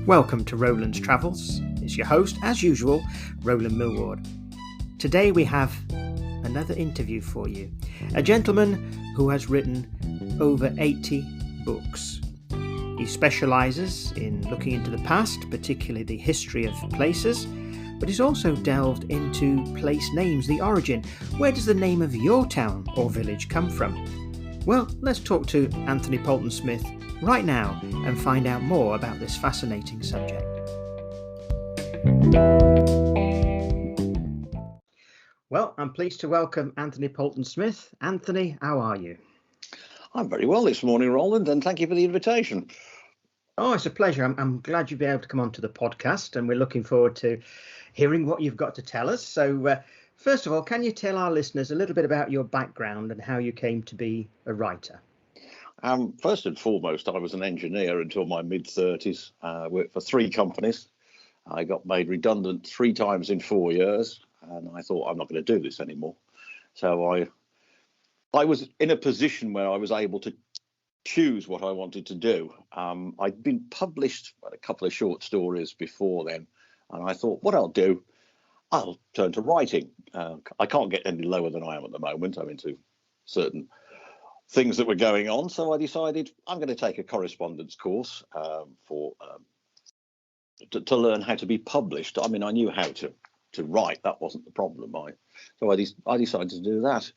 Welcome to Roland's Travels. It's your host, as usual, Roland Millward. Today we have another interview for you. A gentleman who has written over 80 books. He specialises in looking into the past, particularly the history of places, but he's also delved into place names, the origin. Where does the name of your town or village come from? Well, let's talk to Anthony Poulton-Smith right now and find out more about this fascinating subject. Well, I'm pleased to welcome Anthony Poulton-Smith. Anthony, how are you? I'm very well this morning, Roland, and thank you for the invitation. Oh, it's a pleasure. I'm glad you've been able to come onto the podcast, and we're looking forward to hearing what you've got to tell us. So, first of all, can you tell our listeners a little bit about your background and how you came to be a writer? First and foremost, I was an engineer until my mid-30s. Worked for 3 companies. I got made redundant 3 times in 4 years, and I thought, I'm not going to do this anymore. So I was in a position where I was able to choose what I wanted to do. I'd been published a couple of short stories before then, and I thought, what I'll turn to writing. I can't get any lower than I am at the moment. I'm into certain things that were going on, so I decided I'm going to take a correspondence course to learn how to be published. I mean, I knew how to write. That wasn't the problem. So I decided to do that.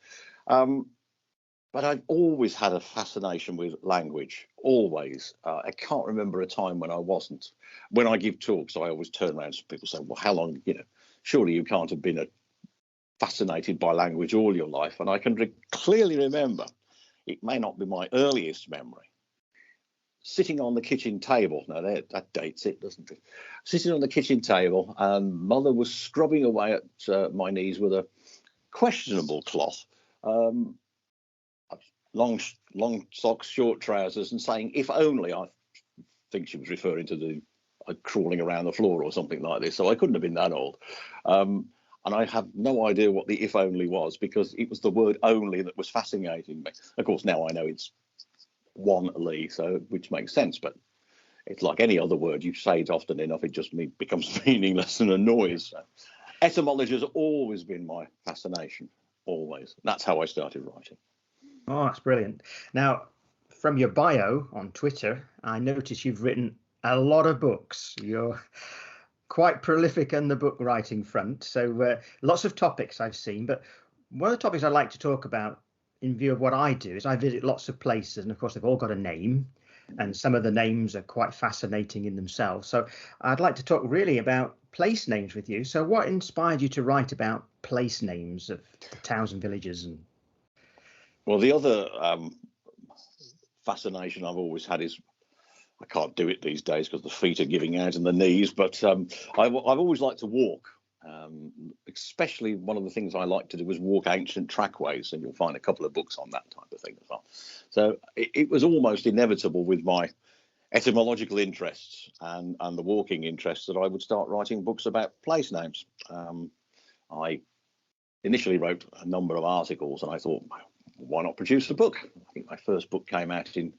But I've always had a fascination with language, always. I can't remember a time when I wasn't. When I give talks, I always turn around to people and say, well, how long, surely you can't have been fascinated by language all your life. And I can clearly remember, it may not be my earliest memory, sitting on the kitchen table. Now, that dates it, doesn't it? Sitting on the kitchen table, and Mother was scrubbing away at my knees with a questionable cloth. Long socks, short trousers, and saying, if only. I think she was referring to the crawling around the floor or something like this. So I couldn't have been that old. And I have no idea what the if only was, because it was the word only that was fascinating me. Of course, now I know it's one-ly, which makes sense. But it's like any other word. You say it often enough, it just becomes meaningless and a noise. So etymology has always been my fascination, always. That's how I started writing. Oh, that's brilliant. Now, from your bio on Twitter, I noticed you've written a lot of books. You're quite prolific on the book writing front. So lots of topics I've seen. But one of the topics I like to talk about in view of what I do is I visit lots of places. And of course, they've all got a name. And some of the names are quite fascinating in themselves. So I'd like to talk really about place names with you. So what inspired you to write about place names of towns and villages? Well, the other fascination I've always had is, I can't do it these days because the feet are giving out and the knees, but I've always liked to walk. Especially one of the things I like to do was walk ancient trackways, and you'll find a couple of books on that type of thing as well. So it was almost inevitable with my etymological interests and the walking interests that I would start writing books about place names. I initially wrote a number of articles, and I thought, why not produce a book? I think my first book came out in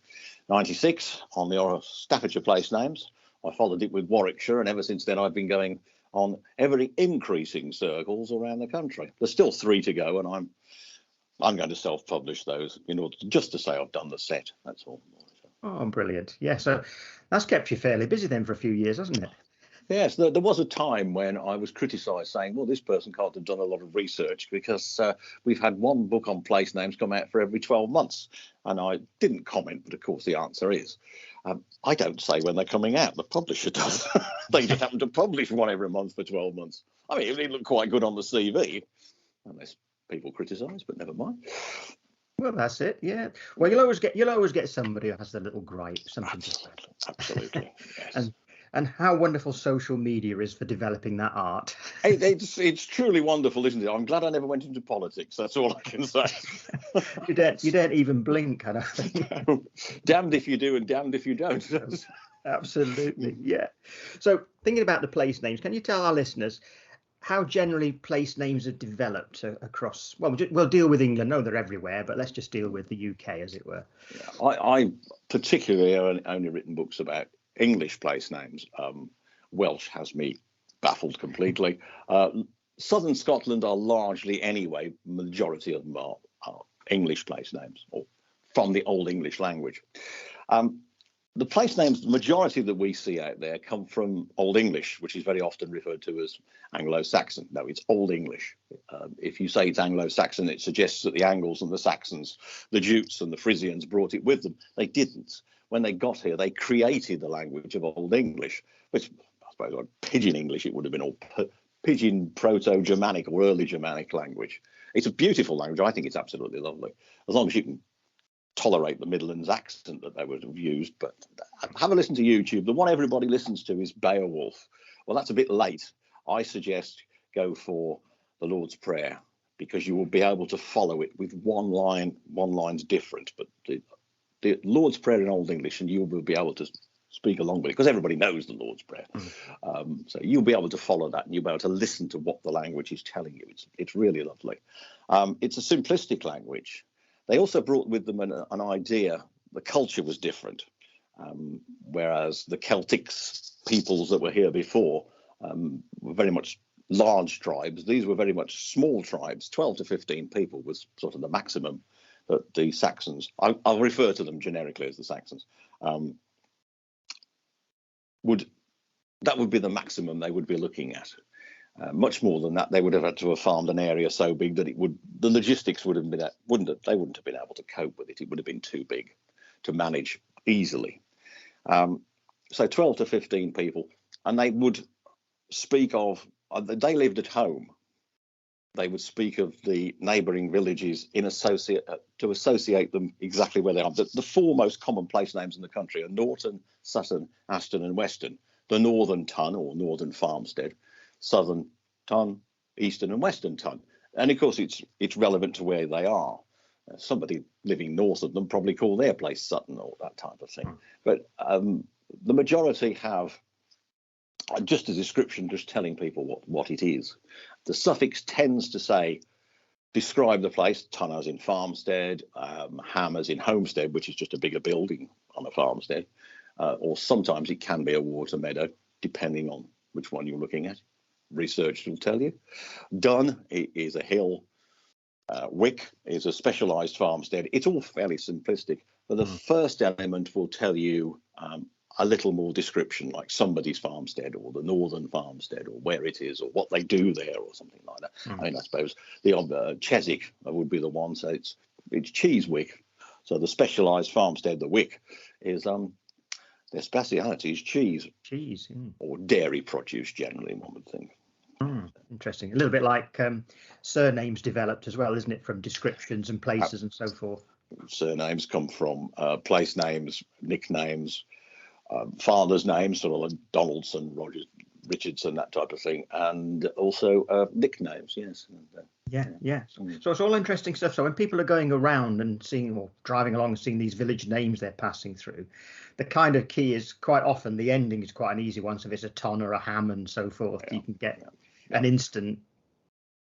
96 on the Staffordshire place names. I followed it with Warwickshire, and ever since then I've been going on ever increasing circles around the country. There's still 3 to go, and I'm going to self-publish those in order just to say I've done the set. That's all. Oh, brilliant. Yeah, so that's kept you fairly busy then for a few years, hasn't it? Yes, there was a time when I was criticised, saying, well, this person can't have done a lot of research because we've had one book on place names come out for every 12 months. And I didn't comment, but of course the answer is, I don't say when they're coming out. The publisher does. They just happen to publish one every month for 12 months. I mean, it looked quite good on the CV, unless people criticise, but never mind. Well, that's it. Yeah. Well, you'll always get somebody who has a little gripe, something to say. Absolutely. Yes. And how wonderful social media is for developing that art. It's truly wonderful, isn't it? I'm glad I never went into politics. That's all I can say. You don't even blink, I don't think. No. Damned if you do and damned if you don't. Absolutely, yeah. So thinking about the place names, can you tell our listeners how generally place names have developed across? Well, we'll deal with England. No, they're everywhere, but let's just deal with the UK, as it were. Yeah, I particularly only written books about English place names. Welsh has me baffled completely. Southern Scotland are largely, anyway, majority of them are English place names, or from the Old English language. The place names, the majority that we see out there, come from Old English, which is very often referred to as Anglo-Saxon. No, it's Old English. If you say it's Anglo-Saxon, it suggests that the Angles and the Saxons, the Jutes and the Frisians brought it with them. They didn't. When they got here, they created the language of Old English, which I suppose like Pidgin English, it would have been all Pidgin Proto-Germanic or early Germanic language. It's a beautiful language. I think it's absolutely lovely, as long as you can tolerate the Midlands accent that they would have used. But have a listen to YouTube. The one everybody listens to is Beowulf. Well, that's a bit late. I suggest go for the Lord's Prayer, because you will be able to follow it with one line. One line's different, but the Lord's Prayer in Old English, and you will be able to speak along with it, because everybody knows the Lord's Prayer. So you'll be able to follow that, and you'll be able to listen to what the language is telling you. It's really lovely. It's a simplistic language. They also brought with them an idea. The culture was different, whereas the Celtic peoples that were here before were very much large tribes. These were very much small tribes. 12 to 15 people was sort of the maximum that the Saxons, I'll refer to them generically as the Saxons, that would be the maximum they would be looking at. Much more than that, they would have had to have farmed an area so big that the logistics would have been they wouldn't have been able to cope with it. It would have been too big to manage easily. So 12 to 15 people, and they would speak of, they lived at home. They would speak of the neighbouring villages to associate them exactly where they are. The four most common place names in the country are Norton, Sutton, Aston and Weston. The Northern Ton, or Northern Farmstead, Southern Ton, Eastern and Western Ton. And of course it's relevant to where they are. Somebody living north of them probably call their place Sutton or that type of thing. But the majority have just a description, just telling people what it is. The suffix tends to describe the place, Ton as in farmstead, Ham as in homestead, which is just a bigger building on a farmstead, or sometimes it can be a water meadow, depending on which one you're looking at. Research will tell you. Dun is a hill. Wick is a specialised farmstead. It's all fairly simplistic, but the first element will tell you a little more description, like somebody's farmstead or the Northern Farmstead or where it is or what they do there or something like that. I mean, I suppose the Chiswick would be the one. So it's Cheesewick. So the specialised farmstead, the Wick, is their speciality is cheese. Cheese. Or dairy produce, generally, one would think. Interesting. A little bit like surnames developed as well, isn't it, from descriptions and places and so forth? Surnames come from place names, nicknames, fathers' names, sort of like Donaldson, Rogers, Richardson, that type of thing, and also nicknames, yes. Yeah. So it's all interesting stuff. So when people are going around and seeing or driving along and seeing these village names they're passing through, the kind of key is quite often the ending is quite an easy one. So if it's a Ton or a Ham and so forth, you can get an instant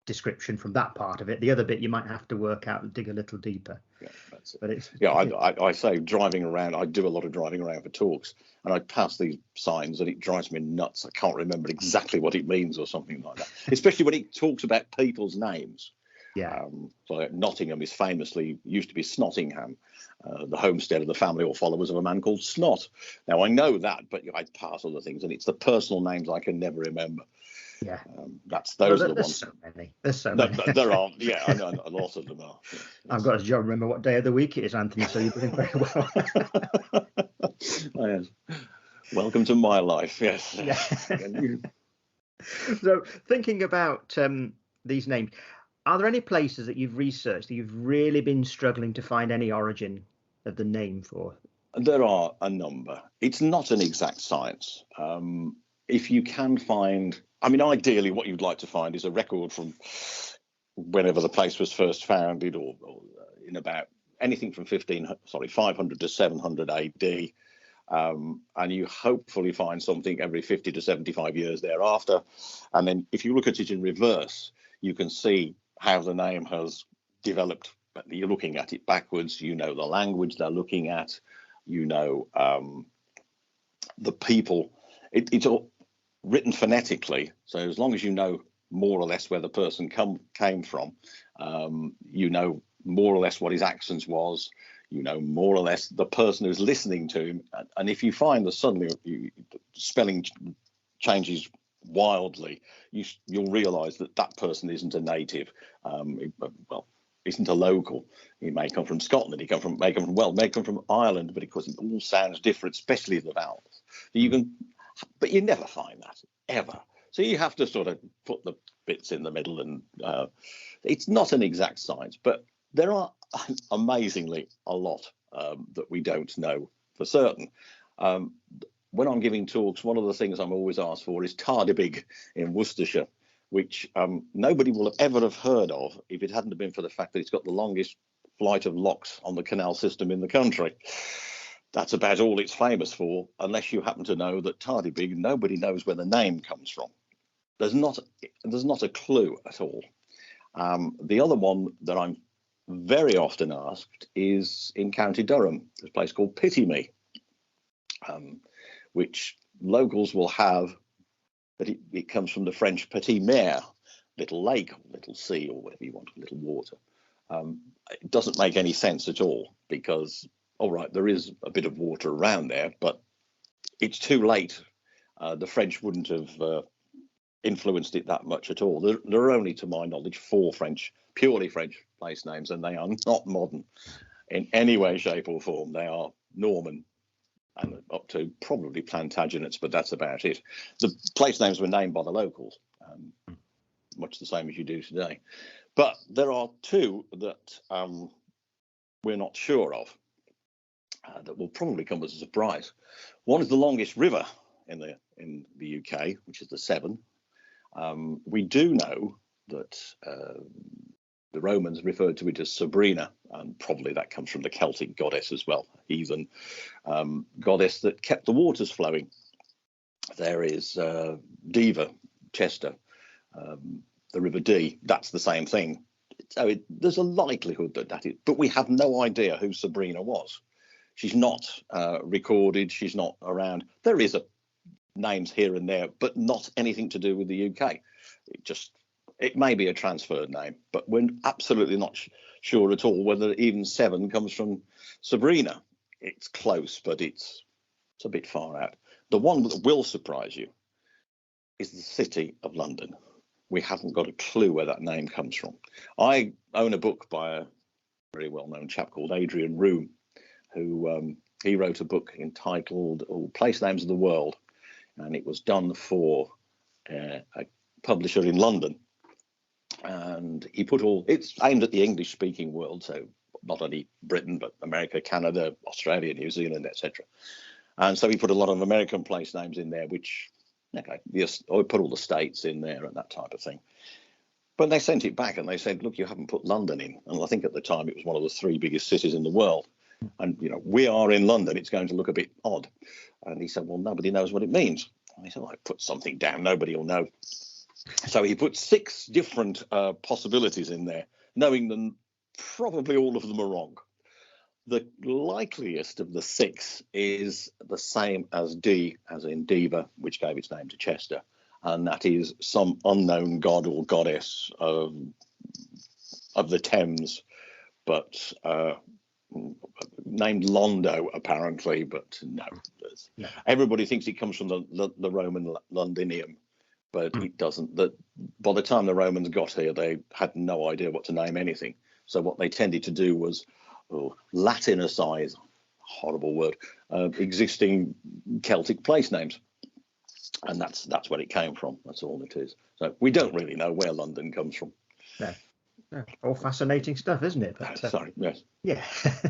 description from that part of it. The other bit you might have to work out and dig a little deeper. Yeah, that's it. But it's I say driving around. I do a lot of driving around for talks, and I pass these signs, and it drives me nuts. I can't remember exactly what it means or something like that. Especially when it talks about people's names. Yeah. So Nottingham is famously used to be Snottingham, the homestead of the family or followers of a man called Snot. Now I know that, but I pass other things, and it's the personal names I can never remember. Yeah, those are the there's ones. So many. There's so many. There are. Yeah, I know a lot of them are. Yeah, I've got to just remember what day of the week it is, Anthony. So you're doing very well. Yes. Welcome to my life. Yes. Yeah. So thinking about these names, are there any places that you've researched that you've really been struggling to find any origin of the name for? There are a number. It's not an exact science. If you can find, I mean, ideally what you'd like to find is a record from whenever the place was first founded, or in about anything from 500 to 700 AD. And you hopefully find something every 50 to 75 years thereafter. And then if you look at it in reverse, you can see how the name has developed. You're looking at it backwards. You know the language they're looking at. You know the people. It's all written phonetically, so as long as you know more or less where the person came from, you know more or less what his accent was, you know more or less the person who's listening to him. And if you find that suddenly spelling changes wildly, you'll realise that person isn't a native. Isn't a local. He may come from Scotland. He may come from Ireland, but of course it all sounds different, especially the vowels. But you never find that ever. So you have to sort of put the bits in the middle, and it's not an exact science, but there are amazingly a lot that we don't know for certain. When I'm giving talks, one of the things I'm always asked for is Tardebigge in Worcestershire, which nobody will ever have heard of if it hadn't been for the fact that it's got the longest flight of locks on the canal system in the country. That's about all it's famous for, unless you happen to know that Tardebigge, nobody knows where the name comes from. There's not a clue at all. The other one that I'm very often asked is in County Durham. There's a place called Pity Me, which locals will have, but it comes from the French petit mer, little lake, or little sea, or whatever you want, little water. It doesn't make any sense at all because, all right, there is a bit of water around there, but it's too late. The French wouldn't have influenced it that much at all. There are only, to my knowledge, 4 purely French place names, and they are not modern in any way, shape or form. They are Norman and up to probably Plantagenets, but that's about it. The place names were named by the locals, much the same as you do today. But there are 2 that we're not sure of that will probably come as a surprise. One is the longest river in the UK, which is the Severn. We do know that the Romans referred to it as Sabrina, and probably that comes from the Celtic goddess as well, heathen goddess that kept the waters flowing. There is Diva, Chester, the River Dee, that's the same thing. So there's a likelihood that is, but we have no idea who Sabrina was. She's not recorded, she's not around. There is names here and there, but not anything to do with the UK. It may be a transferred name, but we're absolutely not sure at all whether even Severn comes from Sabrina. It's close, but it's a bit far out. The one that will surprise you is the City of London. We haven't got a clue where that name comes from. I own a book by a very well-known chap called Adrian Room, who he wrote a book entitled Place Names of the World, and it was done for a publisher in London. And he put it's aimed at the English-speaking world, so not only Britain, but America, Canada, Australia, New Zealand, etc. And so he put a lot of American place names in there, which, okay, yes, I put all the states in there and that type of thing. But they sent it back and they said, look, you haven't put London in. And I think at the time it was one of the 3 biggest cities in the world. And, we are in London, it's going to look a bit odd. And he said, well, nobody knows what it means. And he said, well, I put something down, nobody will know. So he put 6 different possibilities in there, knowing that probably all of them are wrong. The likeliest of the 6 is the same as D, as in Diva, which gave its name to Chester, and that is some unknown god or goddess of the Thames, but named Londo apparently, but no. Everybody thinks it comes from the Roman Londinium, but it doesn't. By the time the Romans got here, they had no idea what to name anything. So what they tended to do was Latinicize, horrible word, existing Celtic place names, and that's where it came from. That's all it is. So we don't really know where London comes from. No. All fascinating stuff, isn't it? But, sorry, yes. Yeah.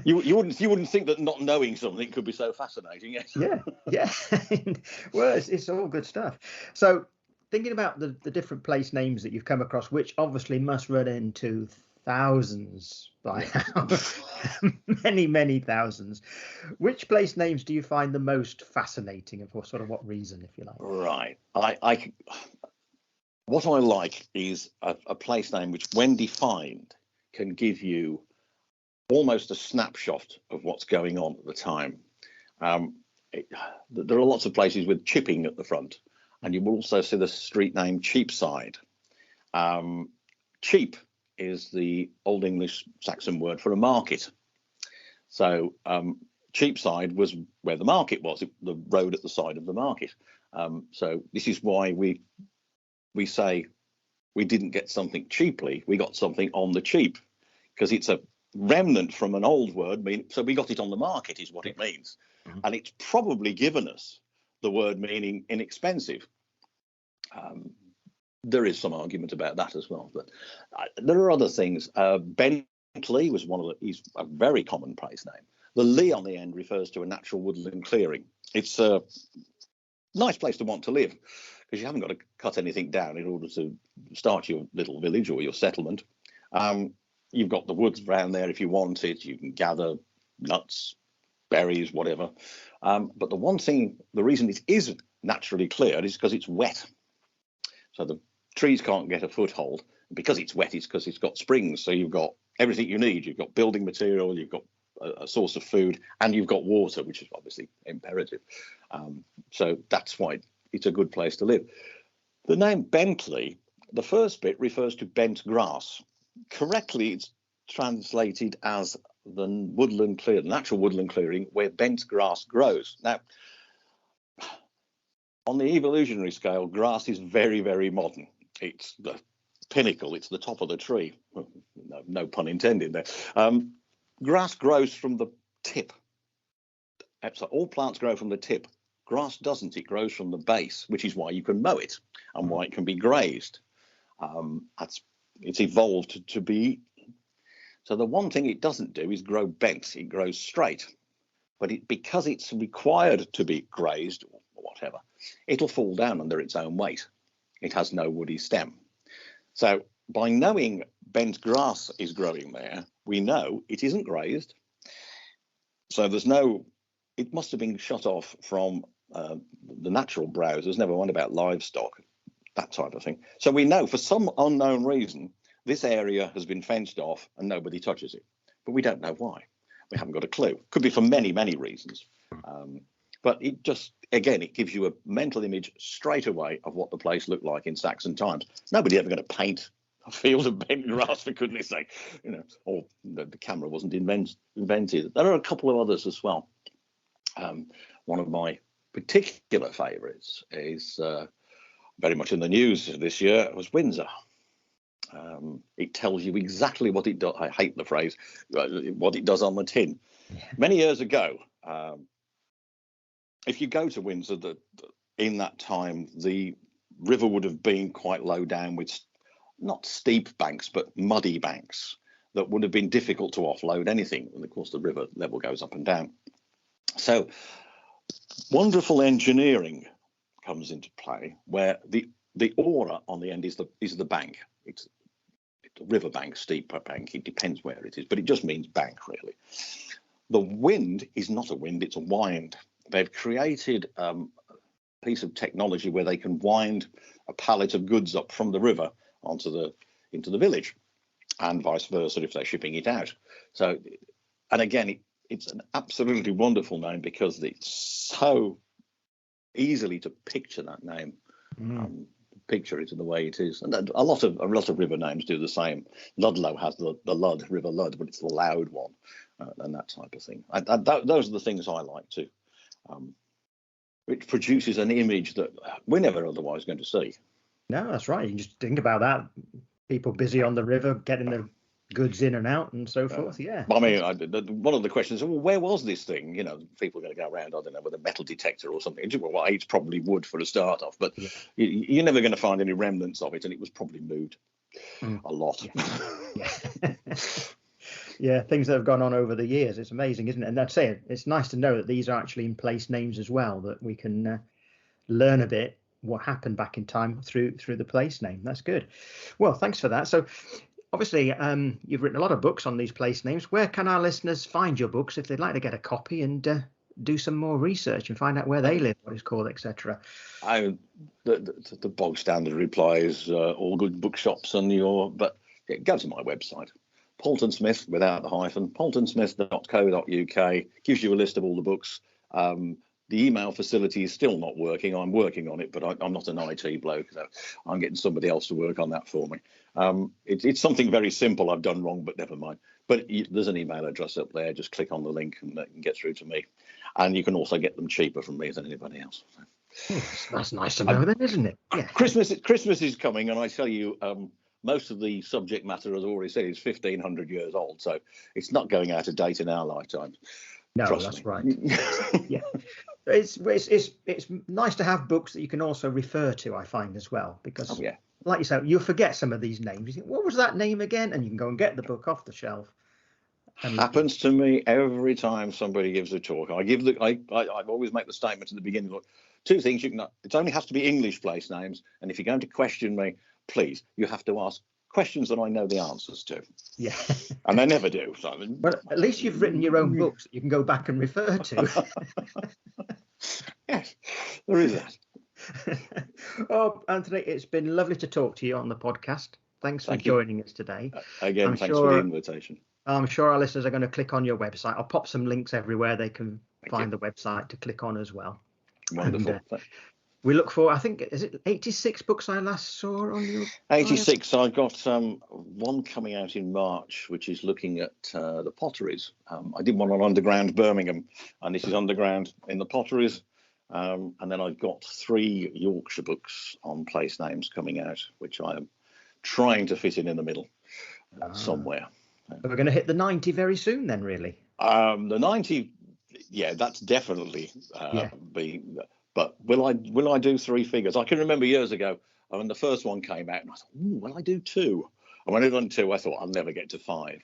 you wouldn't think that not knowing something could be so fascinating. Yes. Yeah. Well, it's all good stuff. So thinking about the different place names that you've come across, which obviously must run into thousands by now, many thousands. Which place names do you find the most fascinating, and for sort of what reason, if you like? Right. What I like is a place name which, when defined, can give you almost a snapshot of what's going on at the time. there are lots of places with chipping at the front, and you will also see the street name Cheapside. Cheap is the Old English Saxon word for a market. So Cheapside was where the market was, the road at the side of the market. So this is why we say we didn't get something cheaply, we got something on the cheap, because it's a remnant from an old word, so we got it on the market is what it means. Mm-hmm. And it's probably given us the word meaning inexpensive. There is some argument about that as well, but there are other things. Bentley was he's a very common place name. The Lee on the end refers to a natural woodland clearing. It's a nice place to want to live, because you haven't got to cut anything down in order to start your little village or your settlement. You've got the woods around there if you want it. You can gather nuts, berries, whatever. But the reason it isn't naturally cleared is because it's wet. So the trees can't get a foothold. Because it's wet, it's because it's got springs. So you've got everything you need. You've got building material, you've got a source of food, and you've got water, which is obviously imperative. So that's why it's a good place to live. The name Bentley, the first bit refers to bent grass. Correctly, it's translated as the natural woodland clearing where bent grass grows. Now, on the evolutionary scale, grass is very, very modern. It's the pinnacle, it's the top of the tree. No pun intended there. Grass grows from the tip. So all plants grow from the tip. Grass doesn't. It grows from the base, which is why you can mow it and why it can be grazed. It's evolved to be. So the one thing it doesn't do is grow bent. It grows straight. But because it's required to be grazed or whatever, it'll fall down under its own weight. It has no woody stem. So by knowing bent grass is growing there, we know it isn't grazed. So it must have been shut off from the natural browse. There's never one about livestock, that type of thing. So we know for some unknown reason, this area has been fenced off and nobody touches it. But we don't know why. We haven't got a clue. Could be for many, many reasons. But it just, again, it gives you a mental image straight away of what the place looked like in Saxon times. Nobody ever going to paint a field of bent grass, for goodness sake, or the camera wasn't invented. There are a couple of others as well. One of my particular favourites is very much in the news this year, was Windsor. It tells you exactly what it does. I hate the phrase, what it does on the tin. Yeah. Many years ago, if you go to Windsor, in that time, the river would have been quite low down with not steep banks, but muddy banks that would have been difficult to offload anything. And of course, the river level goes up and down. So wonderful engineering comes into play where the aura on the end is the bank. It's a river bank, steep bank. It depends where it is, but it just means bank, really. The wind is not a wind, it's a wind. They've created a piece of technology where they can wind a pallet of goods up from the river into the village, and vice versa if they're shipping it out. So, and again, it's an absolutely wonderful name because it's so easily to picture that name. Picture it in the way it is, and a lot of river names do the same. Ludlow has the Lud, River Lud, but it's the loud one, and that type of thing. Those are the things I like too. It produces an image that we're never otherwise going to see. No, that's right. You can just think about that. People busy on the river, getting the goods in and out and so forth. Yeah. I mean, one of the questions, well, where was this thing? People are going to go around, I don't know, with a metal detector or something. Well, it's probably wood for a start off, but you're never going to find any remnants of it, and it was probably moved a lot. Yeah. Yeah, things that have gone on over the years. It's amazing, isn't it? And that's it. It's nice to know that these are actually in place names as well, that we can learn a bit what happened back in time through the place name. That's good. Well, thanks for that. So obviously, you've written a lot of books on these place names. Where can our listeners find your books if they'd like to get a copy and do some more research and find out where they live, what it's called, etc.? The bog standard reply is all good bookshops but go to my website, Poulton-Smith without the hyphen, poultonsmith.co.uk, gives you a list of all the books. the email facility is still not working. I'm working on it, but I'm not an IT bloke, so I'm getting somebody else to work on that for me. It's something very simple I've done wrong, but never mind. But there's an email address up there. Just click on the link and you can get through to me. And you can also get them cheaper from me than anybody else. So. That's nice to know then, isn't it? Yeah. Christmas is coming, and I tell you, most of the subject matter, as I already said, is 1,500 years old. So it's not going out of date in our lifetime. No, that's right. Yeah, it's nice to have books that you can also refer to, I find, as well, because like you said, you'll forget some of these names. You think, what was that name again? And you can go and get the book off the shelf. Happens to me every time somebody gives a talk. I always make the statement at the beginning. Look, two things it only has to be English place names, and if you're going to question me, please, you have to ask questions that I know the answers to. Yeah. And I never do. So. Well, at least you've written your own books that you can go back and refer to. Yes, there is that. Oh, Anthony, it's been lovely to talk to you on the podcast. Thanks for joining us today. Again, thanks for the invitation. I'm sure our listeners are going to click on your website. I'll pop some links everywhere they can find the website to click on as well. Wonderful. And, we look for, I think, is it 86 books I last saw on your 86. I've got one coming out in March, which is looking at the potteries. I did one on Underground Birmingham, and this is Underground in the potteries. And then I've got 3 Yorkshire books on place names coming out, which I am trying to fit in the middle somewhere. We're going to hit the 90 very soon then, really. The 90, that's definitely be. But will I do 3 figures? I can remember years ago when the first one came out, and I thought, will I do 2? And when I done 2, I thought I'll never get to 5.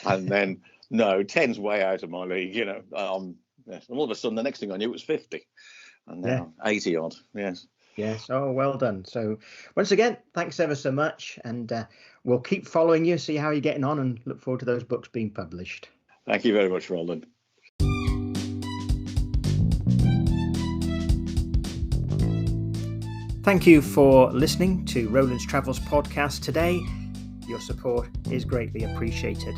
And then no, 10's way out of my league, And all of a sudden, the next thing I knew, it was 50, and now 80 odd. Yes. Yes. Oh, well done. So once again, thanks ever so much, and we'll keep following you, see how you're getting on, and look forward to those books being published. Thank you very much, Roland. Thank you for listening to Roland's Travels podcast today. Your support is greatly appreciated.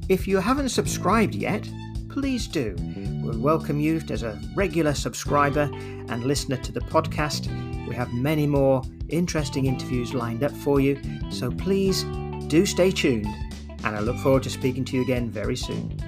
If you haven't subscribed yet, please do. We'll welcome you as a regular subscriber and listener to the podcast. We have many more interesting interviews lined up for you, so please do stay tuned, and I look forward to speaking to you again very soon.